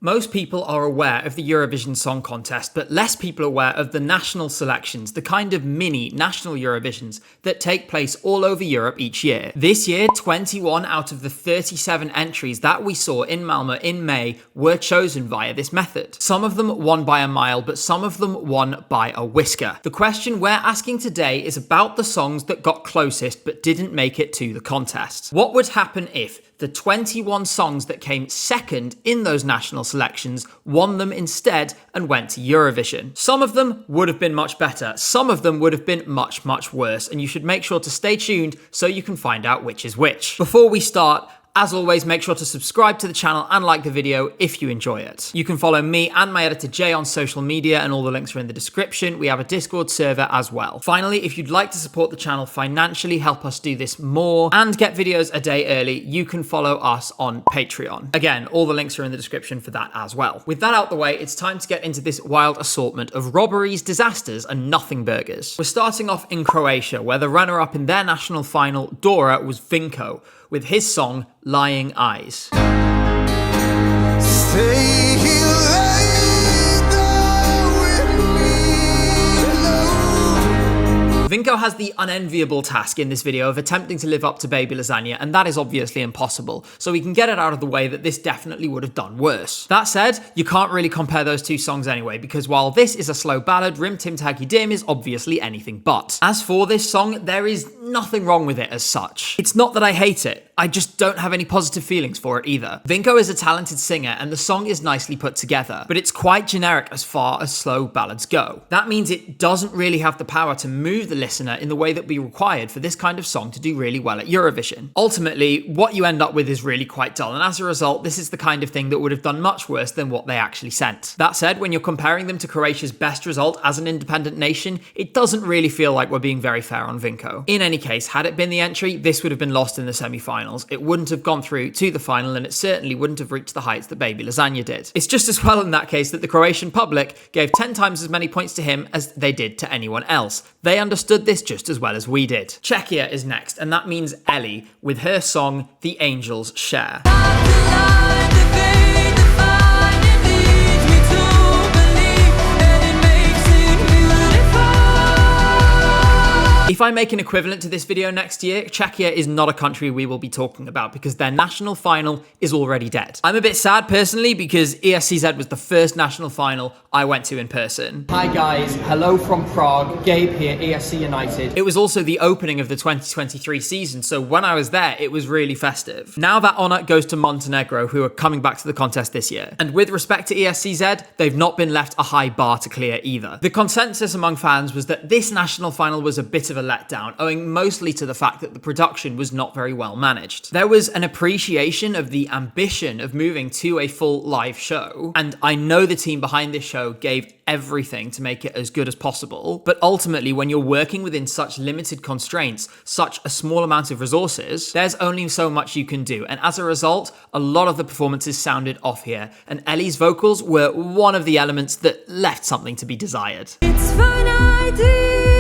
Most people are aware of the Eurovision Song Contest, but less people are aware of the national selections, the kind of mini national Eurovisions that take place all over Europe each year. This year, 21 out of the 37 entries that we saw in Malmö in May were chosen via this method. Some of them won by a mile, but some of them won by a whisker. The question we're asking today is about the songs that got closest but didn't make it to the contest. What would happen if the 21 songs that came second in those national selections won them instead and went to Eurovision? Some of them would have been much better. Some of them would have been much, much worse. And you should make sure to stay tuned so you can find out which is which. Before we start, as always, make sure to subscribe to the channel and like the video if you enjoy it. You can follow me and my editor Jay on social media, and all the links are in the description. We have a Discord server as well. Finally, if you'd like to support the channel financially, help us do this more, and get videos a day early, you can follow us on Patreon. Again, all the links are in the description for that as well. With that out the way, it's time to get into this wild assortment of robberies, disasters, and nothing burgers. We're starting off in Croatia, where the runner-up in their national final, Dora, was Vinko, with his song, Lying Eyes. Stay here with me. Vinko has the unenviable task in this video of attempting to live up to Baby Lasagna, and that is obviously impossible, so we can get it out of the way that this definitely would have done worse. That said, you can't really compare those two songs anyway, because while this is a slow ballad, Rim Tim Taggy Dim is obviously anything but. As for this song, there is nothing wrong with it as such. It's not that I hate it, I just don't have any positive feelings for it either. Vinko is a talented singer and the song is nicely put together, but it's quite generic as far as slow ballads go. That means it doesn't really have the power to move the listener in the way that would be required for this kind of song to do really well at Eurovision. Ultimately, what you end up with is really quite dull, and as a result, this is the kind of thing that would have done much worse than what they actually sent. That said, when you're comparing them to Croatia's best result as an independent nation, it doesn't really feel like we're being very fair on Vinko. In any case, had it been the entry, this would have been lost in the semi-finals. It wouldn't have gone through to the final, and it certainly wouldn't have reached the heights that Baby Lasagna did. It's just as well in that case that the Croatian public gave 10 times as many points to him as they did to anyone else. They understood this just as well as we did. Czechia is next, and that means Ellie with her song, The Angels Share. If I make an equivalent to this video next year, Czechia is not a country we will be talking about because their national final is already dead. I'm a bit sad personally because ESCZ was the first national final I went to in person. Hi guys, hello from Prague, Gabe here, ESC United. It was also the opening of the 2023 season, so when I was there, it was really festive. Now that honour goes to Montenegro, who are coming back to the contest this year. And with respect to ESCZ, they've not been left a high bar to clear either. The consensus among fans was that this national final was a bit of a letdown, owing mostly to the fact that the production was not very well managed. There was an appreciation of the ambition of moving to a full live show, and I know the team behind this show gave everything to make it as good as possible, but ultimately when you're working within such limited constraints, such a small amount of resources, there's only so much you can do, and as a result, a lot of the performances sounded off here, and Ellie's vocals were one of the elements that left something to be desired. It's fine, I do.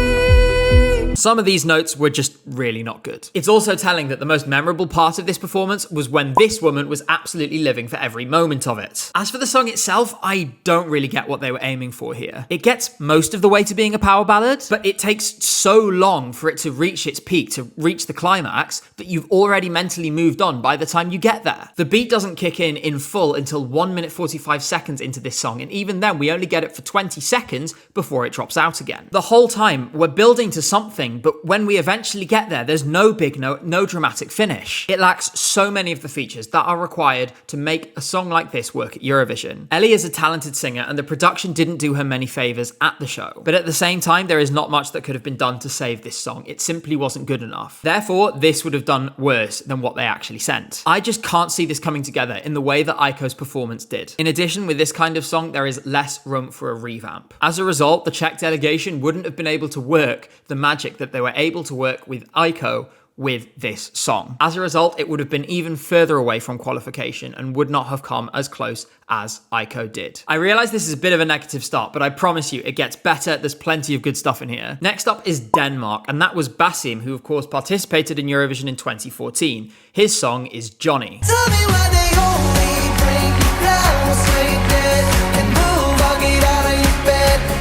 Some of these notes were just really not good. It's also telling that the most memorable part of this performance was when this woman was absolutely living for every moment of it. As for the song itself, I don't really get what they were aiming for here. It gets most of the way to being a power ballad, but it takes so long for it to reach its peak, to reach the climax, that you've already mentally moved on by the time you get there. The beat doesn't kick in full until 1 minute 45 seconds into this song, and even then we only get it for 20 seconds before it drops out again. The whole time we're building to something, but when we eventually get there, there's no big note, no dramatic finish. It lacks so many of the features that are required to make a song like this work at Eurovision. Ellie is a talented singer, and the production didn't do her many favors at the show. But at the same time, there is not much that could have been done to save this song. It simply wasn't good enough. Therefore, this would have done worse than what they actually sent. I just can't see this coming together in the way that Aiko's performance did. In addition, with this kind of song, there is less room for a revamp. As a result, the Czech delegation wouldn't have been able to work the magic that they were able to work with Aiko with this song. As a result, it would have been even further away from qualification and would not have come as close as Aiko did. I realize this is a bit of a negative start, but I promise you it gets better. There's plenty of good stuff in here. Next up is Denmark, and that was Basim, who of course participated in Eurovision in 2014. His song is Johnny. Tell me why they only bring you down,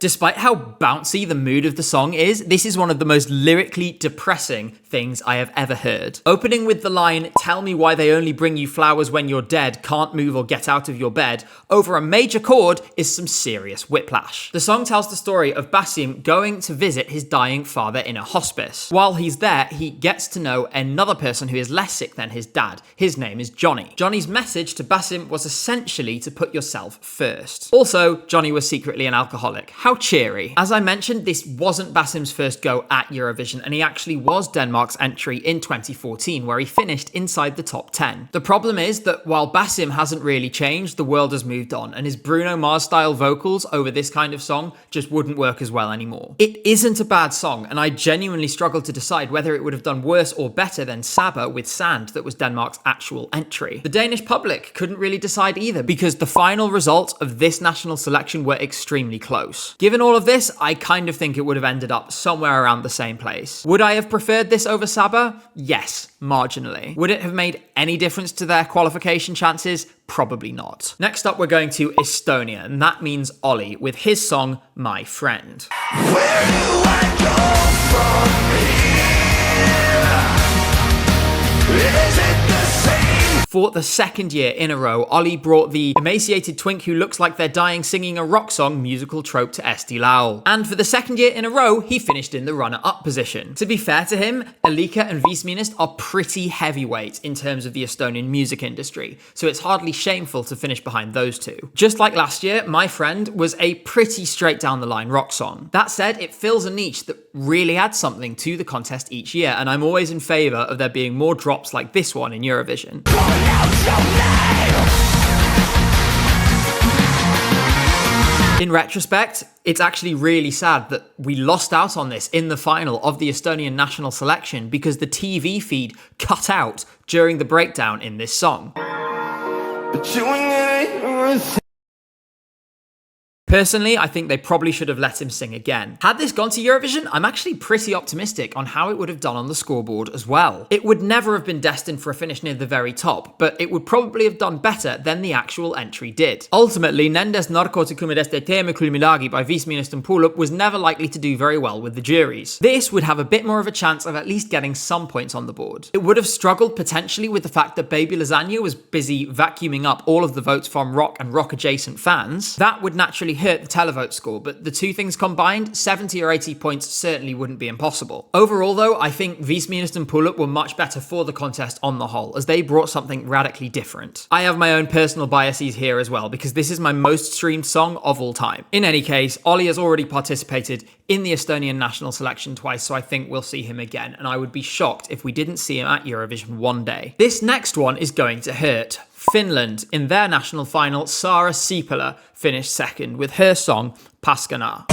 Despite how bouncy the mood of the song is, this is one of the most lyrically depressing things I have ever heard. Opening with the line, "Tell me why they only bring you flowers when you're dead, can't move or get out of your bed," over a major chord is some serious whiplash. The song tells the story of Basim going to visit his dying father in a hospice. While he's there, he gets to know another person who is less sick than his dad. His name is Johnny. Johnny's message to Basim was essentially to put yourself first. Also, Johnny was secretly an alcoholic. How cheery. As I mentioned, this wasn't Basim's first go at Eurovision, and he actually was Denmark's entry in 2014, where he finished inside the top 10. The problem is that while Basim hasn't really changed, the world has moved on, and his Bruno Mars style vocals over this kind of song just wouldn't work as well anymore. It isn't a bad song, and I genuinely struggled to decide whether it would have done worse or better than Saba with Sand, that was Denmark's actual entry. The Danish public couldn't really decide either, because the final results of this national selection were extremely close. Given all of this, I kind of think it would have ended up somewhere around the same place. Would I have preferred this over Saba? Yes, marginally. Would it have made any difference to their qualification chances? Probably not. Next up, we're going to Estonia, and that means Ole with his song, My Friend. Where do I go from here? Is it the same? For the second year in a row, Ole brought the emaciated twink who looks like they're dying singing a rock song musical trope to Esti Laul. And for the second year in a row, he finished in the runner-up position. To be fair to him, Elika and Viisminist are pretty heavyweight in terms of the Estonian music industry, so it's hardly shameful to finish behind those two. Just like last year, My Friend was a pretty straight down the line rock song. That said, it fills a niche that really adds something to the contest each year, and I'm always in favour of there being more drops like this one in Eurovision. In retrospect, it's actually really sad that we lost out on this in the final of the Estonian national selection because the TV feed cut out during the breakdown in this song. Personally, I think they probably should have let him sing again. Had this gone to Eurovision, I'm actually pretty optimistic on how it would have done on the scoreboard as well. It would never have been destined for a finish near the very top, but it would probably have done better than the actual entry did. Ultimately, Nendes narkotikumidest teeme kulmilagi by Viisminist and Puulup was never likely to do very well with the juries. This would have a bit more of a chance of at least getting some points on the board. It would have struggled potentially with the fact that Baby Lasagna was busy vacuuming up all of the votes from rock and rock-adjacent fans. That would naturally hurt the televote score, but the two things combined, 70 or 80 points certainly wouldn't be impossible. Overall though, I think Viisminist and Puulup were much better for the contest on the whole, as they brought something radically different. I have my own personal biases here as well, because this is my most streamed song of all time. In any case, Ole has already participated in the Estonian national selection twice, so I think we'll see him again, and I would be shocked if we didn't see him at Eurovision one day. This next one is going to hurt. Finland, in their national final, Sara Sea finished second with her song Paskana.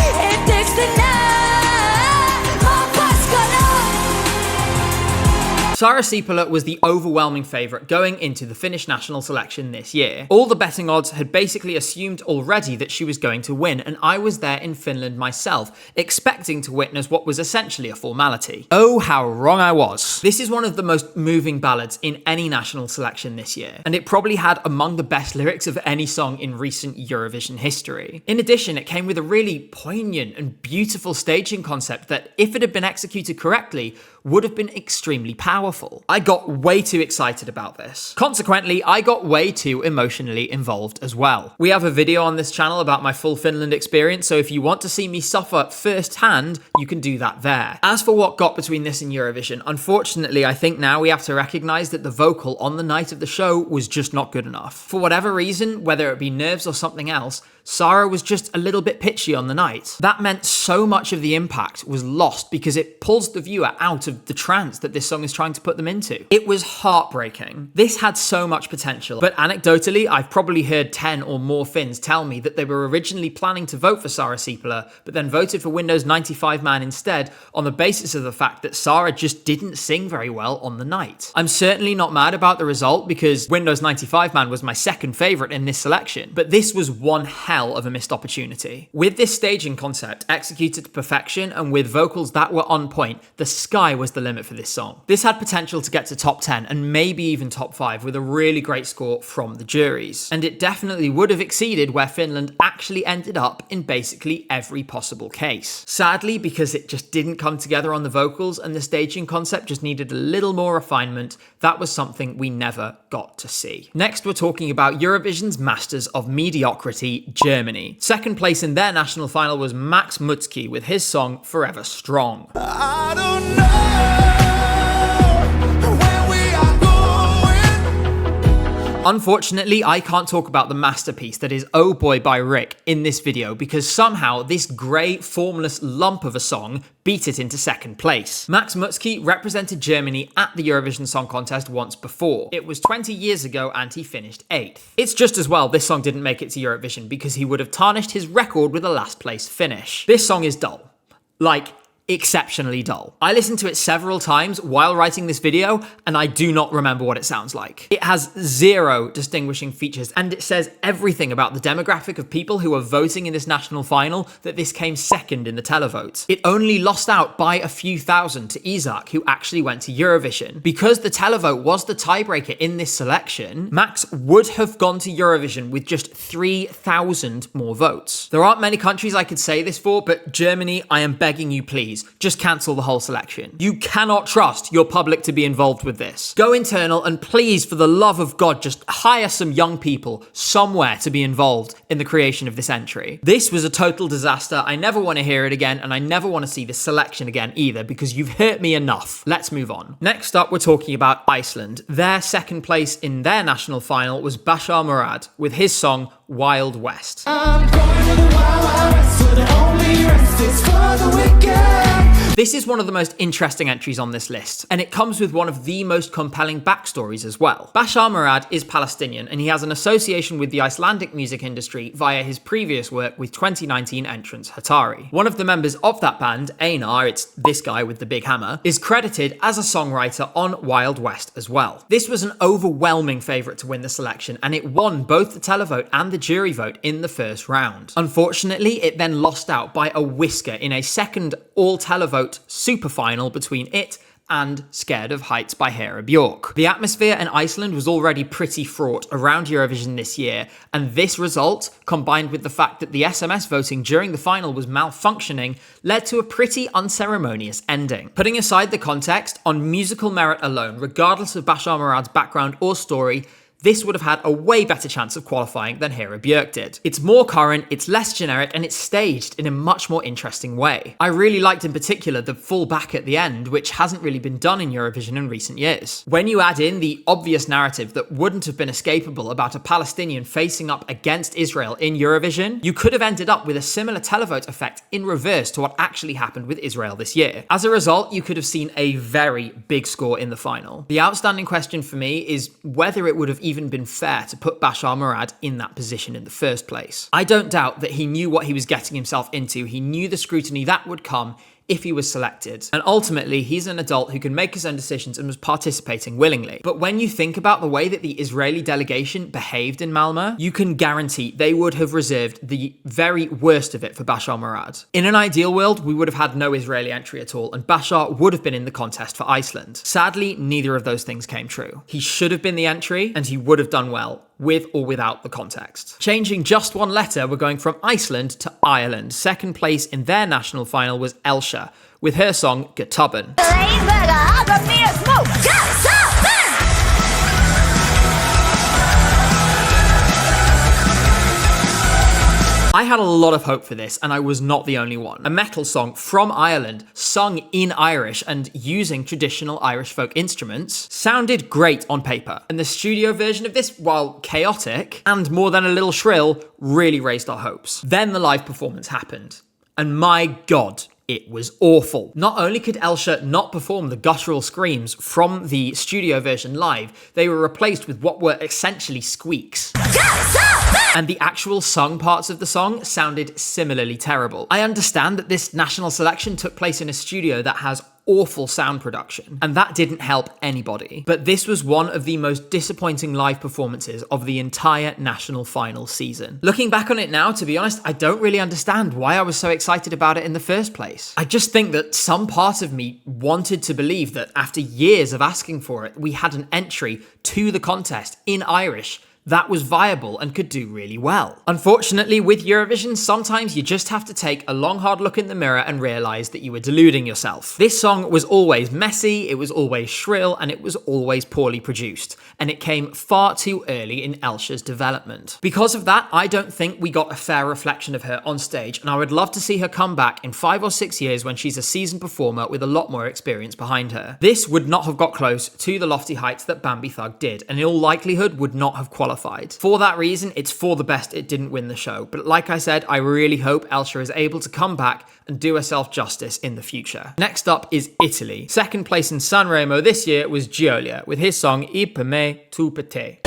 Sara Sea was the overwhelming favourite going into the Finnish national selection this year. All the betting odds had basically assumed already that she was going to win, and I was there in Finland myself, expecting to witness what was essentially a formality. Oh, how wrong I was. This is one of the most moving ballads in any national selection this year, and it probably had among the best lyrics of any song in recent Eurovision history. In addition, it came with a really poignant and beautiful staging concept that, if it had been executed correctly, would have been extremely powerful. I got way too excited about this. Consequently, I got way too emotionally involved as well. We have a video on this channel about my full Finland experience, so if you want to see me suffer firsthand, you can do that there. As for what got between this and Eurovision, unfortunately, I think now we have to recognise that the vocal on the night of the show was just not good enough. For whatever reason, whether it be nerves or something else, Sara was just a little bit pitchy on the night. That meant so much of the impact was lost because it pulls the viewer out of the trance that this song is trying to put them into. It was heartbreaking. This had so much potential, but anecdotally, I've probably heard 10 or more Finns tell me that they were originally planning to vote for Sara Sea, but then voted for Windows 95 Man instead on the basis of the fact that Sara just didn't sing very well on the night. I'm certainly not mad about the result because Windows 95 Man was my second favourite in this selection, but this was one hell hell of a missed opportunity. With this staging concept executed to perfection and with vocals that were on point, the sky was the limit for this song. This had potential to get to top 10 and maybe even top 5 with a really great score from the juries. And it definitely would have exceeded where Finland actually ended up in basically every possible case. Sadly, because it just didn't come together on the vocals and the staging concept just needed a little more refinement, that was something we never got to see. Next, we're talking about Eurovision's masters of mediocrity, Germany. Second place in their national final was Max Mikkel with his song Forever Strong. I don't know where we are going. Unfortunately, I can't talk about the masterpiece that is Oh Boy by Rick in this video because somehow this grey, formless lump of a song beat it into second place. Max Mikkel represented Germany at the Eurovision Song Contest once before. It was 20 years ago and he finished 8th. It's just as well this song didn't make it to Eurovision because he would have tarnished his record with a last place finish. This song is dull. Like, exceptionally dull. I listened to it several times while writing this video and I do not remember what it sounds like. It has zero distinguishing features and it says everything about the demographic of people who are voting in this national final that this came second in the televote. It only lost out by a few thousand to Isaac, who actually went to Eurovision. Because the televote was the tiebreaker in this selection, Max would have gone to Eurovision with just 3,000 more votes. There aren't many countries I could say this for, but Germany, I am begging you please, just cancel the whole selection. You cannot trust your public to be involved with this. Go internal and please, for the love of God, just hire some young people somewhere to be involved in the creation of this entry. This was a total disaster. I never want to hear it again and I never want to see this selection again either because you've hurt me enough. Let's move on. Next up, we're talking about Iceland. Their second place in their national final was Bashar Morad with his song Wild West. I'm going to the Wild West, so the only rest is for the wicked. This is one of the most interesting entries on this list, and it comes with one of the most compelling backstories as well. Bashar Morad is Palestinian, and he has an association with the Icelandic music industry via his previous work with 2019 entrant Hatari. One of the members of that band, Einar, it's this guy with the big hammer, is credited as a songwriter on Wild West as well. This was an overwhelming favourite to win the selection, and it won both the televote and the jury vote in the first round. Unfortunately, it then lost out by a whisker in a second all-televote super final between it and Scared of Heights by Hera Björk. The atmosphere in Iceland was already pretty fraught around Eurovision this year, and this result, combined with the fact that the SMS voting during the final was malfunctioning, led to a pretty unceremonious ending. Putting aside the context, on musical merit alone, regardless of Bashar Morad's background or story, this would have had a way better chance of qualifying than Hera Björk did. It's more current, it's less generic, and it's staged in a much more interesting way. I really liked in particular the full back at the end, which hasn't really been done in Eurovision in recent years. When you add in the obvious narrative that wouldn't have been escapable about a Palestinian facing up against Israel in Eurovision, you could have ended up with a similar televote effect in reverse to what actually happened with Israel this year. As a result, you could have seen a very big score in the final. The outstanding question for me is whether it would have even been fair to put Bashar Morad in that position in the first place. I don't doubt that he knew what he was getting himself into. He knew the scrutiny that would come if he was selected. And ultimately, he's an adult who can make his own decisions and was participating willingly. But when you think about the way that the Israeli delegation behaved in Malmö, you can guarantee they would have reserved the very worst of it for Bashar Morad. In an ideal world, we would have had no Israeli entry at all, and Bashar would have been in the contest for Iceland. Sadly, neither of those things came true. He should have been the entry, and he would have done well, with or without the context. Changing just one letter, we're going from Iceland to Ireland. Second place in their national final was Elsha, with her song Getubben. I had a lot of hope for this, and I was not the only one. A metal song from Ireland, sung in Irish and using traditional Irish folk instruments, sounded great on paper. And the studio version of this, while chaotic and more than a little shrill, really raised our hopes. Then the live performance happened. And my God, it was awful. Not only could Elsha not perform the guttural screams from the studio version live, they were replaced with what were essentially squeaks. And the actual sung parts of the song sounded similarly terrible. I understand that this national selection took place in a studio that has awful sound production, and that didn't help anybody. But this was one of the most disappointing live performances of the entire national final season. Looking back on it now, to be honest, I don't really understand why I was so excited about it in the first place. I just think that some part of me wanted to believe that after years of asking for it, we had an entry to the contest in Irish that was viable and could do really well. Unfortunately, with Eurovision, sometimes you just have to take a long, hard look in the mirror and realize that you were deluding yourself. This song was always messy, it was always shrill, and it was always poorly produced. And it came far too early in Elsha's development. Because of that, I don't think we got a fair reflection of her on stage, and I would love to see her come back in 5 or 6 years when she's a seasoned performer with a lot more experience behind her. This would not have got close to the lofty heights that Bambi Thug did, and in all likelihood would not have qualified. For that reason, it's for the best it didn't win the show. But like I said, I really hope Elsha is able to come back and do herself justice in the future. Next up is Italy. Second place in Sanremo this year was Giolia with his song I per me, tu per te.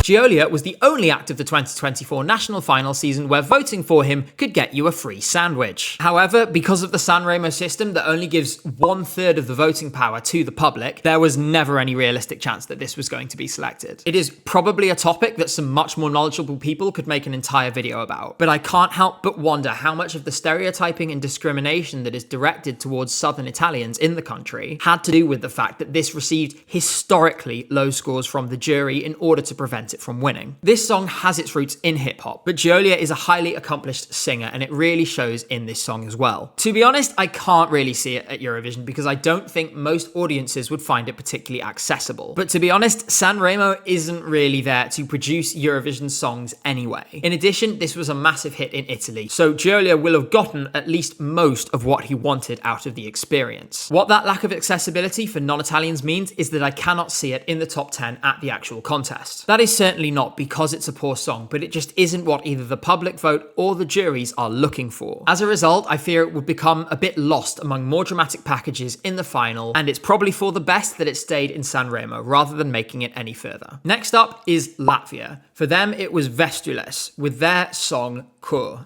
Giolia was the only act of the 2024 national final season where voting for him could get you a free sandwich. However, because of the Sanremo system that only gives 1/3 of the voting power to the public, there was never any realistic chance that this was going to be selected. It is probably a topic that some much more knowledgeable people could make an entire video about, but I can't help but wonder how much of the stereotyping and discrimination that is directed towards Southern Italians in the country had to do with the fact that this received historically low scores from the jury in order to prevent it from winning. This song has its roots in hip-hop, but Giolia is a highly accomplished singer and it really shows in this song as well. To be honest, I can't really see it at Eurovision because I don't think most audiences would find it particularly accessible. But to be honest, Sanremo isn't really there to produce Eurovision songs anyway. In addition, this was a massive hit in Italy, so Giolia will have gotten at least most of what he wanted out of the experience. What that lack of accessibility for non-Italians means is that I cannot see it in the top 10 at the actual contest. That is certainly not because it's a poor song, but it just isn't what either the public vote or the juries are looking for. As a result, I fear it would become a bit lost among more dramatic packages in the final, and it's probably for the best that it stayed in Sanremo rather than making it any further. Next up is Latvia. For them, it was Vestess with their song Kur.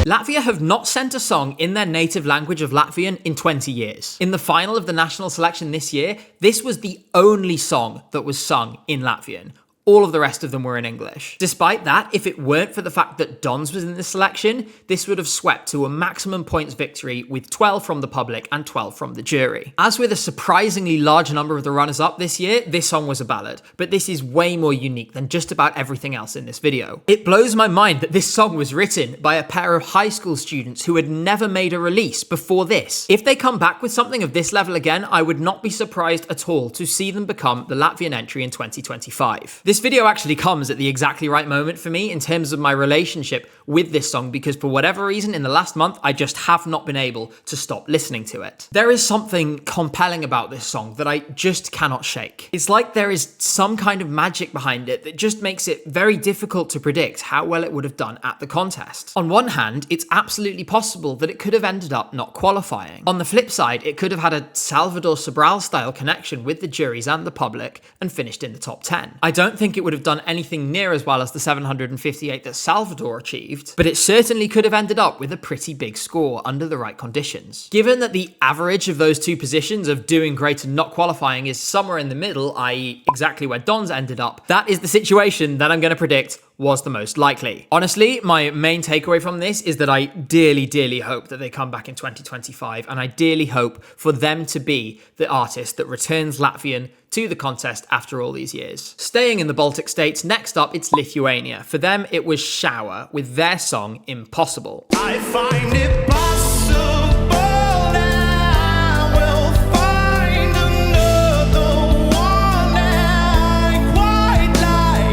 Latvia have not sent a song in their native language of Latvian in 20 years. In the final of the national selection this year, this was the only song that was sung in Latvian. All of the rest of them were in English. Despite that, if it weren't for the fact that Dons was in this selection, this would have swept to a maximum points victory with 12 from the public and 12 from the jury. As with a surprisingly large number of the runners-up this year, this song was a ballad, but this is way more unique than just about everything else in this video. It blows my mind that this song was written by a pair of high school students who had never made a release before this. If they come back with something of this level again, I would not be surprised at all to see them become the Latvian entry in 2025. This video actually comes at the exactly right moment for me in terms of my relationship with this song because for whatever reason in the last month I just have not been able to stop listening to it. There is something compelling about this song that I just cannot shake. It's like there is some kind of magic behind it that just makes it very difficult to predict how well it would have done at the contest. On one hand, it's absolutely possible that it could have ended up not qualifying. On the flip side, it could have had a Salvador Sobral style connection with the juries and the public and finished in the top 10. I don't think it would have done anything near as well as the 758 that Salvador achieved, but it certainly could have ended up with a pretty big score under the right conditions. Given that the average of those two positions of doing great and not qualifying is somewhere in the middle, i.e. exactly where Dons ended up, that is the situation that I'm going to predict was the most likely. Honestly, my main takeaway from this is that I dearly, dearly hope that they come back in 2025, and I dearly hope for them to be the artist that returns Latvian to the contest after all these years. Staying in the Baltic states, next up it's Lithuania. For them, it was Shower with their song Impossible. I find it possible I will find another one I quite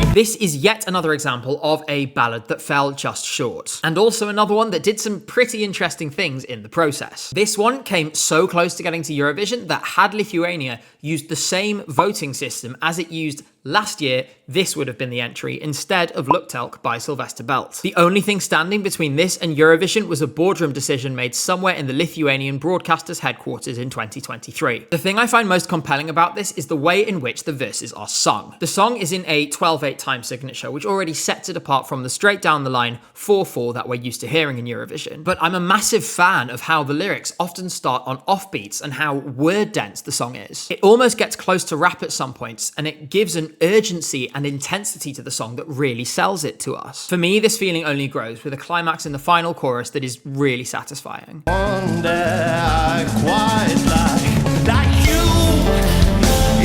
like. This is yet another example of a ballad that fell just short, and also another one that did some pretty interesting things in the process. This one came so close to getting to Eurovision that had Lithuania used the same voting system as it used last year this would have been the entry instead of Luktelk by Sylvester Belt. The only thing standing between this and Eurovision was a boardroom decision made somewhere in the Lithuanian broadcaster's headquarters in 2023. The thing I find most compelling about this is the way in which the verses are sung. The song is in a 12/8 time signature, which already sets it apart from the straight down the line 4/4 that we're used to hearing in Eurovision. But I'm a massive fan of how the lyrics often start on offbeats and how word dense the song is. It almost gets close to rap at some points, and it gives an urgency and intensity to the song that really sells it to us. For me, this feeling only grows with a climax in the final chorus that is really satisfying. One that I quite like you.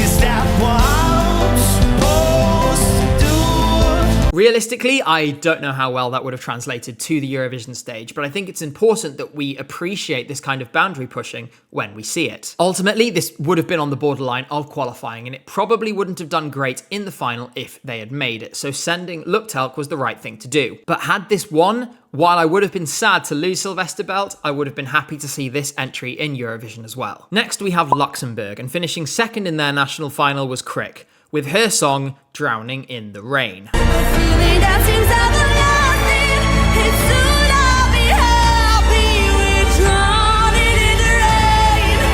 Is that what I'm supposed to do? Realistically, I don't know how well that would have translated to the Eurovision stage, but I think it's important that we appreciate this kind of boundary pushing when we see it. Ultimately, this would have been on the borderline of qualifying, and it probably wouldn't have done great in the final if they had made it, so sending Luktelk was the right thing to do. But had this won, while I would have been sad to lose Sylvester Belt, I would have been happy to see this entry in Eurovision as well. Next, we have Luxembourg, and finishing second in their national final was Crick, with her song Drowning in the Rain.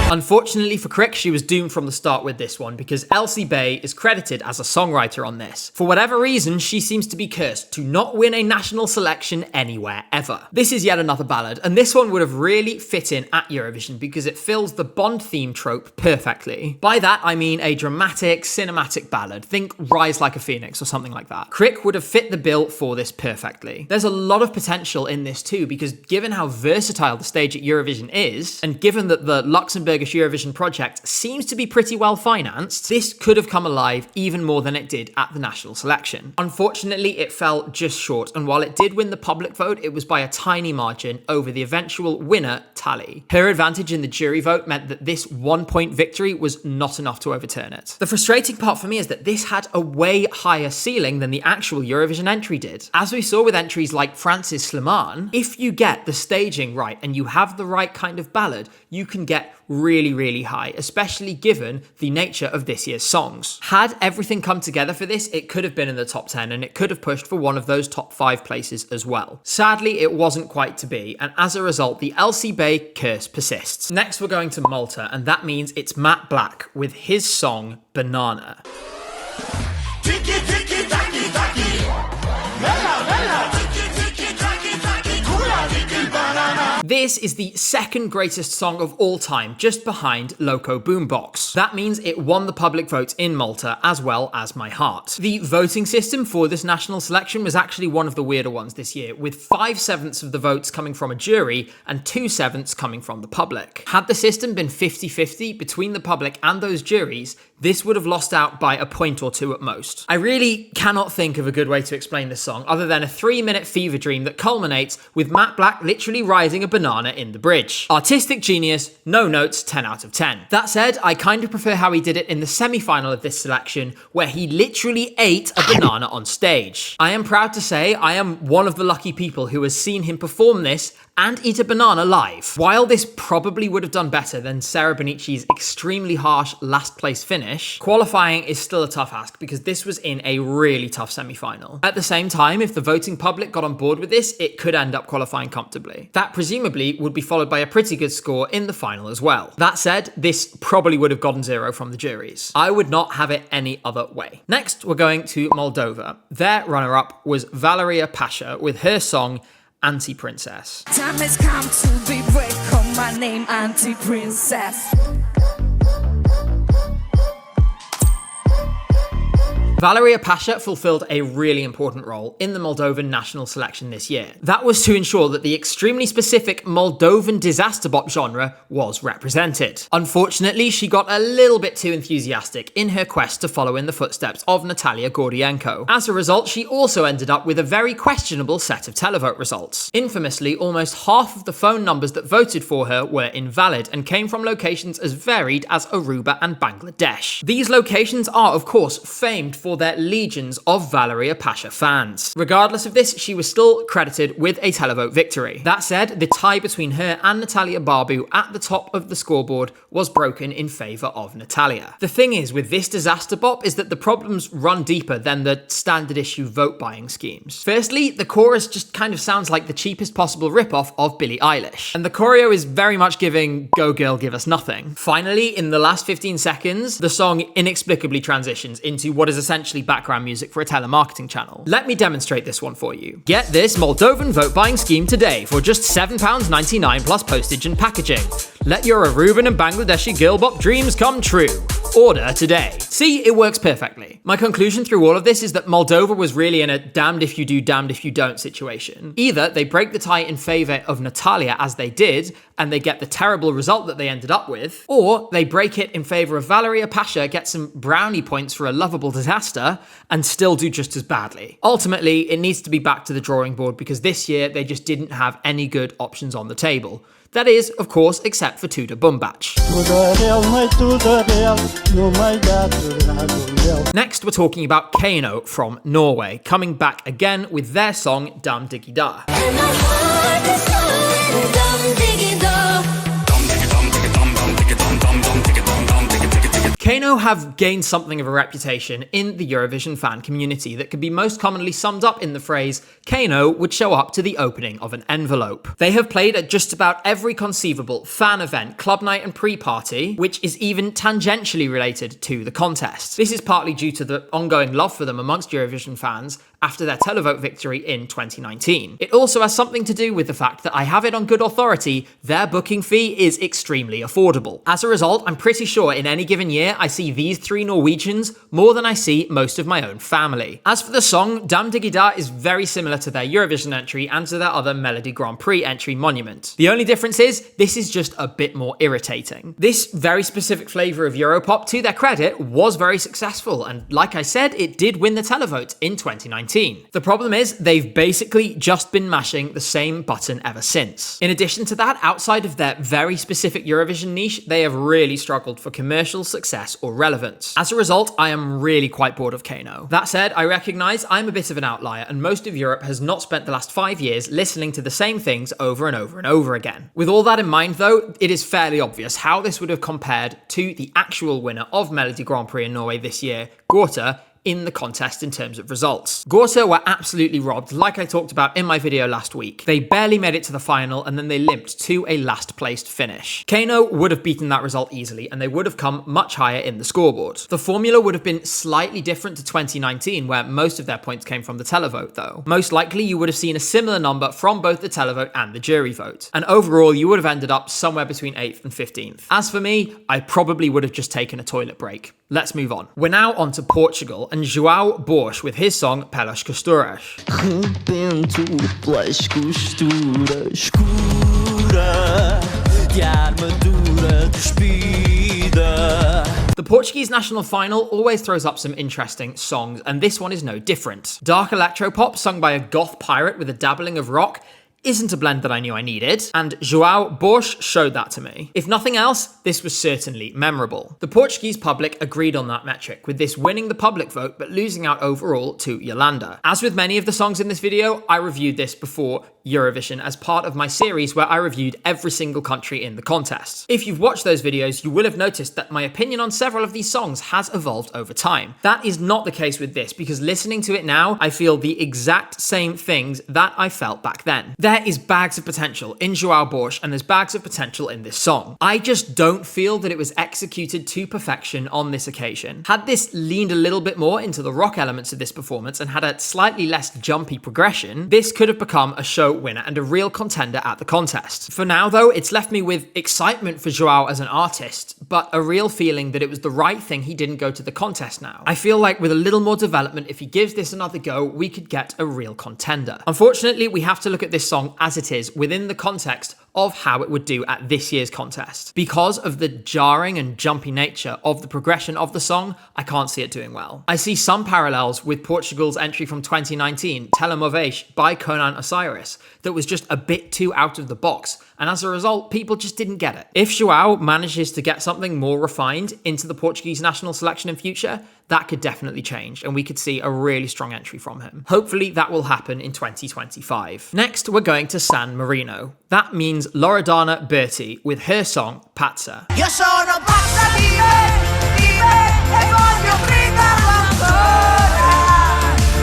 Unfortunately for Crick, she was doomed from the start with this one because Elsie Bay is credited as a songwriter on this. For whatever reason, she seems to be cursed to not win a national selection anywhere ever. This is yet another ballad, and this one would have really fit in at Eurovision because it fills the Bond theme trope perfectly. By that, I mean a dramatic, cinematic ballad. Think Rise Like a Phoenix or something like that. Crick would have fit the bill for this perfectly. There's a lot of potential in this too, because given how versatile the stage at Eurovision is, and given that the Luxembourg Eurovision project seems to be pretty well financed, this could have come alive even more than it did at the national selection. Unfortunately, it fell just short, and while it did win the public vote, it was by a tiny margin over the eventual winner, Tally. Her advantage in the jury vote meant that this 1-point victory was not enough to overturn it. The frustrating part for me is that this had a way higher ceiling than the actual Eurovision entry did. As we saw with entries like France's Slimane, if you get the staging right and you have the right kind of ballad, you can get really high, especially given the nature of this year's songs. Had everything come together for this, it could have been in the top 10 and it could have pushed for one of those top 5 places as well. Sadly, it wasn't quite to be, and as a result, the Elsie Bay curse persists. Next, we're going to Malta, and that means it's Matt Black with his song Banana. Tiki tiki taki taki. Bella bella. Tiki tiki taki taki. Kula tiki banana. This is the second greatest song of all time, just behind Loco Boombox. That means it won the public vote in Malta, as well as my heart. The voting system for this national selection was actually one of the weirder ones this year, with 5/7 of the votes coming from a jury and 2/7 coming from the public. Had the system been 50-50 between the public and those juries, this would have lost out by a point or two at most. I really cannot think of a good way to explain this song other than a 3-minute fever dream that culminates with Matt Black literally riding a banana in the bridge. Artistic genius, no notes, 10 out of 10. That said, I kind of prefer how he did it in the semi-final of this selection, where he literally ate a banana on stage. I am proud to say I am one of the lucky people who has seen him perform this and eat a banana live. While this probably would have done better than Sarah Bonici's extremely harsh last place finish, qualifying is still a tough ask because this was in a really tough semi-final. At the same time, if the voting public got on board with this, it could end up qualifying comfortably. That presumably would be followed by a pretty good score in the final as well. That said, this probably would have gotten 0 from the juries. I would not have it any other way. Next, we're going to Moldova. Their runner-up was Valeria Pasha with her song Anti-Princess. Time has come to be break, call my name Anti-Princess. Valeria Pasha fulfilled a really important role in the Moldovan national selection this year. That was to ensure that the extremely specific Moldovan disaster bop genre was represented. Unfortunately, she got a little bit too enthusiastic in her quest to follow in the footsteps of Natalia Gordienko. As a result, she also ended up with a very questionable set of televote results. Infamously, almost half of the phone numbers that voted for her were invalid and came from locations as varied as Aruba and Bangladesh. These locations are, of course, famed for for their legions of Valeria Pasha fans. Regardless of this, she was still credited with a televote victory. That said, the tie between her and Natalia Barbu at the top of the scoreboard was broken in favour of Natalia. The thing is with this disaster bop is that the problems run deeper than the standard issue vote buying schemes. Firstly, the chorus just kind of sounds like the cheapest possible ripoff of Billie Eilish, and the choreo is very much giving "Go Girl, Give Us Nothing." Finally, in the last 15 seconds, the song inexplicably transitions into what is essentially background music for a telemarketing channel. Let me demonstrate this one for you. Get this Moldovan vote buying scheme today for just £7.99 plus postage and packaging. Let your Aruban and Bangladeshi girl bop dreams come true. Order today. See, it works perfectly. My conclusion through all of this is that Moldova was really in a damned if you do, damned if you don't situation. Either they break the tie in favour of Natalia as they did, and they get the terrible result that they ended up with, or they break it in favour of Valeria Pasha, get some brownie points for a lovable disaster, and still do just as badly. Ultimately, it needs to be back to the drawing board because this year they just didn't have any good options on the table. That is, of course, except for Tuda Bumbach. Next, we're talking about Kano from Norway, coming back again with their song Dam Diggy Da. Kano have gained something of a reputation in the Eurovision fan community that can be most commonly summed up in the phrase, Kano would show up to the opening of an envelope. They have played at just about every conceivable fan event, club night and pre-party, which is even tangentially related to the contest. This is partly due to the ongoing love for them amongst Eurovision fans after their televote victory in 2019. It also has something to do with the fact that I have it on good authority, their booking fee is extremely affordable. As a result, I'm pretty sure in any given year I see these three Norwegians more than I see most of my own family. As for the song, Dam Diggy Da is very similar to their Eurovision entry and to their other Melody Grand Prix entry, Monument. The only difference is, this is just a bit more irritating. This very specific flavour of Europop, to their credit, was very successful, and like I said, it did win the televote in 2019. The problem is, they've basically just been mashing the same button ever since. In addition to that, outside of their very specific Eurovision niche, they have really struggled for commercial success or relevance. As a result, I am really quite bored of Kano. That said, I recognise I'm a bit of an outlier, and most of Europe has not spent the last 5 years listening to the same things over and over and over again. With all that in mind though, it is fairly obvious how this would have compared to the actual winner of Melody Grand Prix in Norway this year, Gorta, in the contest in terms of results. Gorta were absolutely robbed, like I talked about in my video last week. They barely made it to the final and then they limped to a last placed finish. Kano would have beaten that result easily and they would have come much higher in the scoreboard. The formula would have been slightly different to 2019 where most of their points came from the televote though. Most likely you would have seen a similar number from both the televote and the jury vote. And overall you would have ended up somewhere between 8th and 15th. As for me, I probably would have just taken a toilet break. Let's move on. We're now on to Portugal and João Borges with his song Pelas Costuras. Rebento pelas costuras escura de armadura despida. The Portuguese national final always throws up some interesting songs, and this one is no different. Dark electropop sung by a goth pirate with a dabbling of rock isn't a blend that I knew I needed, and João Borges showed that to me. If nothing else, this was certainly memorable. The Portuguese public agreed on that metric, with this winning the public vote but losing out overall to Yolanda. As with many of the songs in this video, I reviewed this before Eurovision as part of my series where I reviewed every single country in the contest. If you've watched those videos, you will have noticed that my opinion on several of these songs has evolved over time. That is not the case with this, because listening to it now, I feel the exact same things that I felt back then. There is bags of potential in João Borges and there's bags of potential in this song. I just don't feel that it was executed to perfection on this occasion. Had this leaned a little bit more into the rock elements of this performance and had a slightly less jumpy progression, this could have become a show winner and a real contender at the contest. For now though, it's left me with excitement for João as an artist, but a real feeling that it was the right thing he didn't go to the contest now. I feel like with a little more development, if he gives this another go, we could get a real contender. Unfortunately, we have to look at this song as it is within the context of how it would do at this year's contest. Because of the jarring and jumpy nature of the progression of the song, I can't see it doing well. I see some parallels with Portugal's entry from 2019, Telemoveish by Conan Osiris, that was just a bit too out of the box, and as a result, people just didn't get it. If João manages to get something more refined into the Portuguese national selection in future, that could definitely change, and we could see a really strong entry from him. Hopefully that will happen in 2025. Next, we're going to San Marino. That means Loredana Berti with her song Pazza. Io sono pazza di e voglio gridarlo ancora.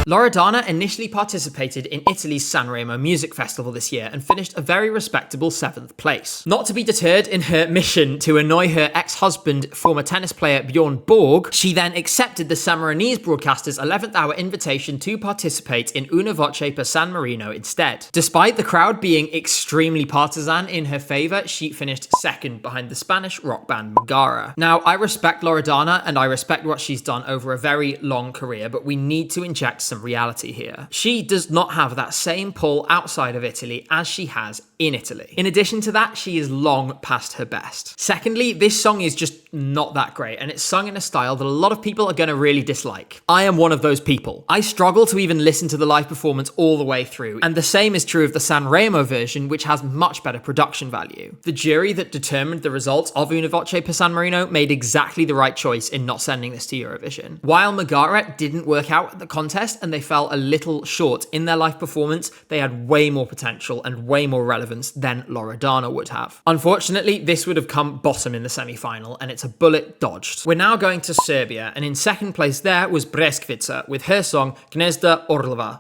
Loredana initially participated in Italy's Sanremo Music Festival this year and finished a very respectable 7th place. Not to be deterred in her mission to annoy her ex-husband, former tennis player Bjorn Borg, she then accepted the Sammarinese broadcaster's 11th hour invitation to participate in Una Voce per San Marino instead. Despite the crowd being extremely partisan in her favour, she finished 2nd behind the Spanish rock band Megara. Now, I respect Loredana and I respect what she's done over a very long career, but we need to inject some reality here. She does not have that same pull outside of Italy as she has in Italy. In addition to that, she is long past her best. Secondly, this song is just not that great, and it's sung in a style that a lot of people are going to really dislike. I am one of those people. I struggle to even listen to the live performance all the way through, and the same is true of the Sanremo version, which has much better production value. The jury that determined the results of Una Voce per San Marino made exactly the right choice in not sending this to Eurovision. While Megara didn't work out at the contest and they fell a little short in their live performance, they had way more potential and way more relevance than Loredana would have. Unfortunately, this would have come bottom in the semi-final, and it's a bullet dodged. We're now going to Serbia, and in 2nd place there was Breskvica with her song Gnezda Orlova.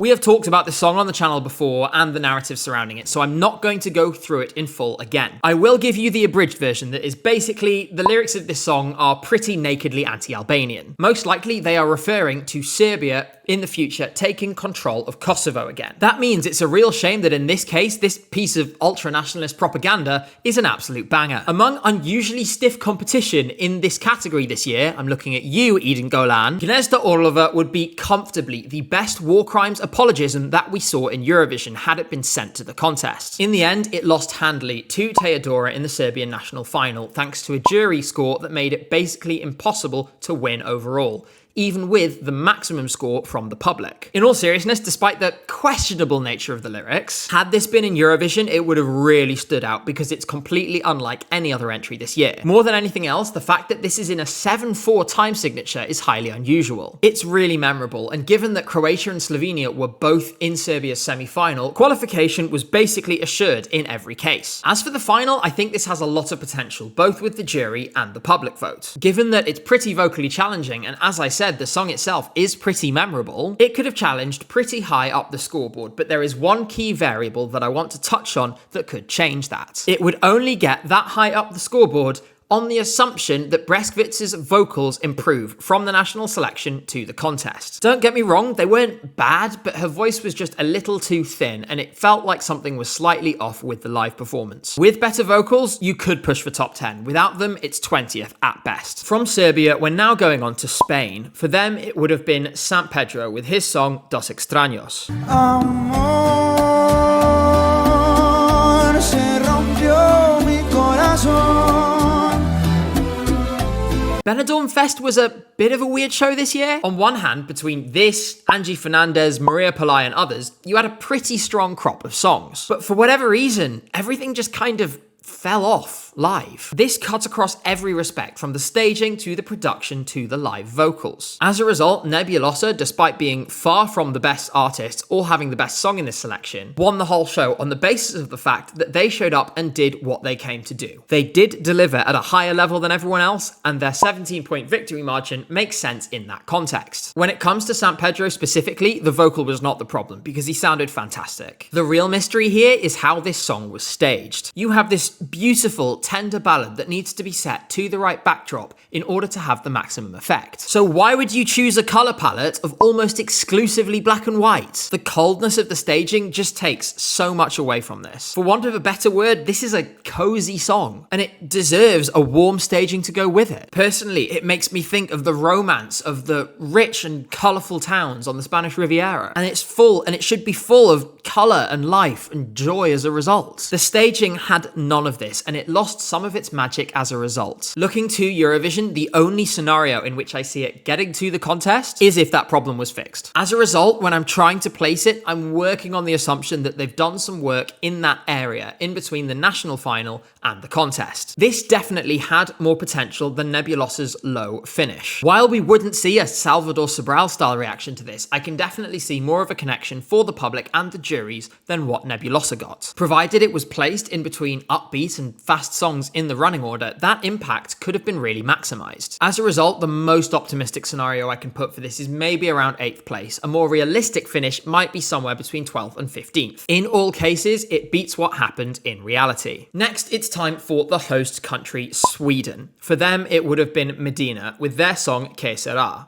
We have talked about this song on the channel before and the narrative surrounding it, so I'm not going to go through it in full again. I will give you the abridged version that is basically the lyrics of this song are pretty nakedly anti-Albanian. Most likely they are referring to Serbia in the future taking control of Kosovo again. That means it's a real shame that in this case, this piece of ultra-nationalist propaganda is an absolute banger. Among unusually stiff competition in this category this year, I'm looking at you, Eden Golan, Gnezda Orlova would be comfortably the best war crimes apologism that we saw in Eurovision had it been sent to the contest. In the end, it lost handily to Teodora in the Serbian national final, thanks to a jury score that made it basically impossible to win overall, even with the maximum score from the public. In all seriousness, despite the questionable nature of the lyrics, had this been in Eurovision, it would have really stood out because it's completely unlike any other entry this year. More than anything else, the fact that this is in a 7/4 time signature is highly unusual. It's really memorable, and given that Croatia and Slovenia were both in Serbia's semi-final, qualification was basically assured in every case. As for the final, I think this has a lot of potential, both with the jury and the public vote. Given that it's pretty vocally challenging, and as I said, the song itself is pretty memorable, it could have challenged pretty high up the scoreboard, but there is one key variable that I want to touch on that could change that. It would only get that high up the scoreboard on the assumption that Breskvica's vocals improve from the national selection to the contest. Don't get me wrong, they weren't bad, but her voice was just a little too thin, and it felt like something was slightly off with the live performance. With better vocals, you could push for top 10. Without them, it's 20th at best. From Serbia, we're now going on to Spain. For them, it would have been Sant Pedro with his song Dos Extraños. Amor, se rompió mi corazón. Benidorm Fest was a bit of a weird show this year. On one hand, between this, Angie Fernandez, Maria Pillai and others, you had a pretty strong crop of songs. But for whatever reason, everything just kind of fell off live. This cut across every respect, from the staging to the production to the live vocals. As a result, Nebulosa, despite being far from the best artists or having the best song in this selection, won the whole show on the basis of the fact that they showed up and did what they came to do. They did deliver at a higher level than everyone else, and their 17-point victory margin makes sense in that context. When it comes to Sant Pedro specifically, the vocal was not the problem because he sounded fantastic. The real mystery here is how this song was staged. You have this beautiful tender ballad that needs to be set to the right backdrop in order to have the maximum effect. So why would you choose a colour palette of almost exclusively black and white? The coldness of the staging just takes so much away from this. For want of a better word, this is a cozy song, and it deserves a warm staging to go with it. Personally, it makes me think of the romance of the rich and colourful towns on the Spanish Riviera, and it should be full of colour and life and joy as a result. The staging had none of this, and it lost some of its magic as a result. Looking to Eurovision, the only scenario in which I see it getting to the contest is if that problem was fixed. As a result, when I'm trying to place it, I'm working on the assumption that they've done some work in that area, in between the national final and the contest. This definitely had more potential than Nebulossa's low finish. While we wouldn't see a Salvador Sobral style reaction to this, I can definitely see more of a connection for the public and the juries than what Nebulosa got. Provided it was placed in between upbeat and fast songs in the running order, that impact could have been really maximised. As a result, the most optimistic scenario I can put for this is maybe around 8th place. A more realistic finish might be somewhere between 12th and 15th. In all cases, it beats what happened in reality. Next, it's time for the host country, Sweden. For them, it would have been Medina with their song Que Sera.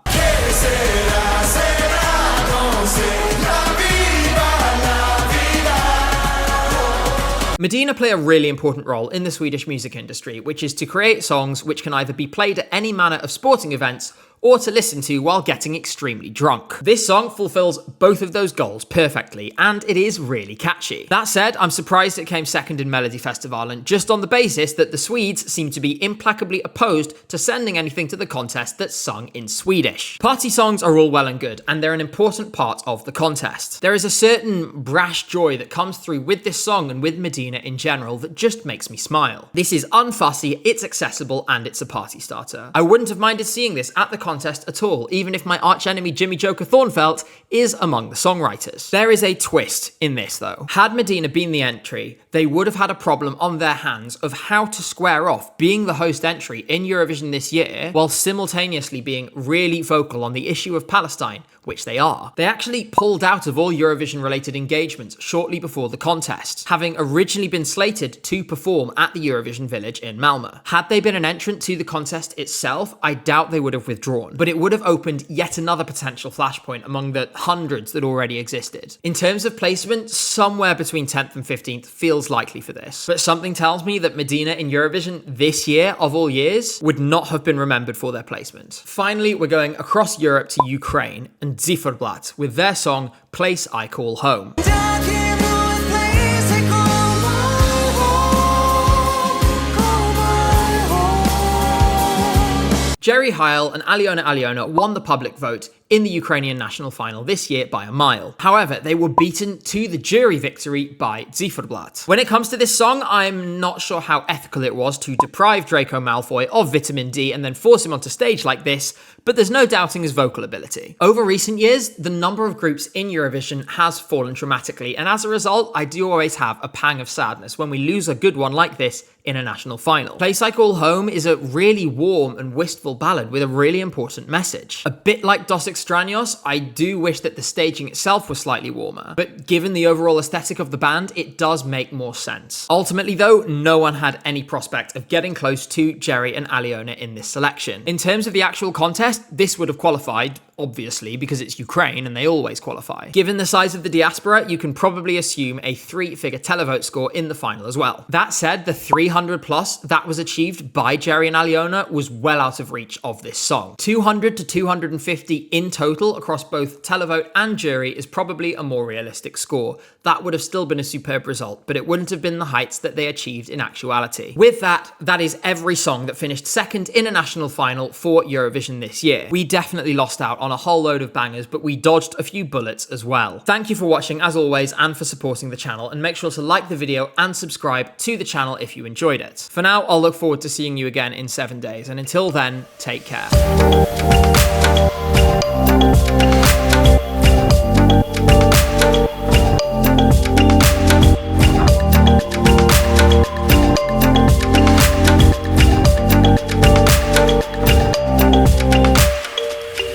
Medina play a really important role in the Swedish music industry, which is to create songs which can either be played at any manner of sporting events or to listen to while getting extremely drunk. This song fulfills both of those goals perfectly, and it is really catchy. That said, I'm surprised it came second in Melodifestivalen, just on the basis that the Swedes seem to be implacably opposed to sending anything to the contest that's sung in Swedish. Party songs are all well and good, and they're an important part of the contest. There is a certain brash joy that comes through with this song and with Medina in general that just makes me smile. This is unfussy, it's accessible, and it's a party starter. I wouldn't have minded seeing this at the contest at all, even if my archenemy Jimmy Joker Thornfelt is among the songwriters. There is a twist in this though. Had Medina been the entry, they would have had a problem on their hands of how to square off being the host entry in Eurovision this year while simultaneously being really vocal on the issue of Palestine, which they are. They actually pulled out of all Eurovision related engagements shortly before the contest, having originally been slated to perform at the Eurovision Village in Malmö. Had they been an entrant to the contest itself, I doubt they would have withdrawn, but it would have opened yet another potential flashpoint among the hundreds that already existed. In terms of placement, somewhere between 10th and 15th feels likely for this, but something tells me that Medina in Eurovision this year, of all years, would not have been remembered for their placement. Finally, we're going across Europe to Ukraine and Zifferblatt with their song Place I Call Home. Jerry Heil and Aliona won the public vote in the Ukrainian national final this year by a mile. However, they were beaten to the jury victory by Zifferblatt. When it comes to this song, I'm not sure how ethical it was to deprive Draco Malfoy of vitamin D and then force him onto stage like this, but there's no doubting his vocal ability. Over recent years, the number of groups in Eurovision has fallen dramatically, and as a result, I do always have a pang of sadness when we lose a good one like this in a national final. Place I Call Home is a really warm and wistful ballad with a really important message. A bit like Dos Extraños, I do wish that the staging itself was slightly warmer, but given the overall aesthetic of the band, it does make more sense. Ultimately though, no one had any prospect of getting close to Jerry and Aliona in this selection. In terms of the actual contest, this would have qualified, obviously, because it's Ukraine and they always qualify. Given the size of the diaspora, you can probably assume a 3-figure televote score in the final as well. That said, the 300 plus that was achieved by Jerry and Aliona was well out of reach of this song. 200 to 250 in total across both televote and jury is probably a more realistic score. That would have still been a superb result, but it wouldn't have been the heights that they achieved in actuality. With that, that is every song that finished second in a national final for Eurovision this year. We definitely lost out on a whole load of bangers, but we dodged a few bullets as well. Thank you for watching as always and for supporting the channel, and make sure to like the video and subscribe to the channel if you enjoyed it. For now, I'll look forward to seeing you again in 7 days, and until then, take care.